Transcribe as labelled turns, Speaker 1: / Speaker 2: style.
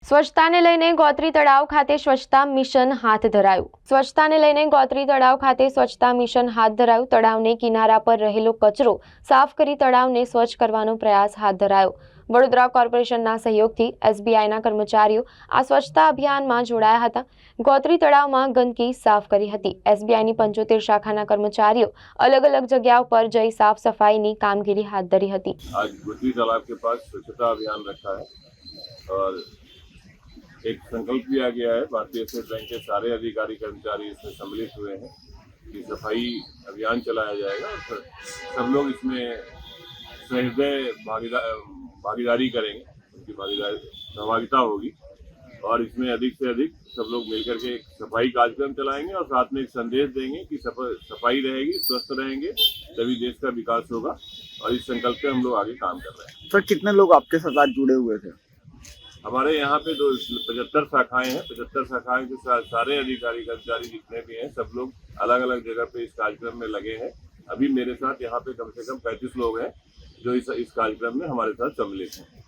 Speaker 1: સ્વચ્છતાને લઈને ગોત્રી તળાવ ખાતે સ્વચ્છતા મિશન હાથ ધરાયું. સ્વચ્છતાને લઈને ગોત્રી તળાવ ખાતે સ્વચ્છતા મિશન હાથ ધરાયું. તળાવને કિનારા પર રહેલો કચરો સાફ કરી તળાવને સ્વચ્છ કરવાનો પ્રયાસ હાથ ધરાયો. વડોદરા કોર્પોરેશનના સહયોગથી એસબીઆઈના કર્મચારીઓ આ સ્વચ્છતા અભિયાનમાં જોડાયા હતા. ગોત્રી તળાવમાં ગંદકી સાફ કરી હતી. એસબીઆઈની 75 શાખાના કર્મચારીઓ અલગ અલગ જગ્યાઓ પર જઈ સાફ સફાઈની કામગીરી હાથ ધરી હતી.
Speaker 2: आज गोत्री तालाब के पास स्वच्छता अभियान रखा है और एक संकल्प लिया गया है। भारतीय स्टेट बैंक के सारे अधिकारी कर्मचारी इसमें सम्मिलित हुए हैं कि सफाई अभियान चलाया जाएगा और सब लोग इसमें सहृदय भागीदारी करेंगे, उनकी सहभागिता होगी और इसमें अधिक से अधिक सब लोग मिलकर के एक सफाई कार्यक्रम चलाएंगे और साथ में एक संदेश देंगे कि सफाई रहेगी, स्वस्थ रहेंगे, तभी देश का विकास होगा। और इस संकल्प पे हम लोग आगे काम कर रहे हैं।
Speaker 3: सर, कितने लोग आपके साथ जुड़े हुए थे?
Speaker 2: हमारे यहाँ पे 75 शाखाएं हैं। 75 शाखाएं के सारे अधिकारी कर्मचारी जितने भी हैं सब लोग अलग अलग जगह पे इस कार्यक्रम में लगे हैं। अभी मेरे साथ यहाँ पे कम से कम 35 लोग हैं जो इस कार्यक्रम में हमारे साथ सम्मिलित हैं।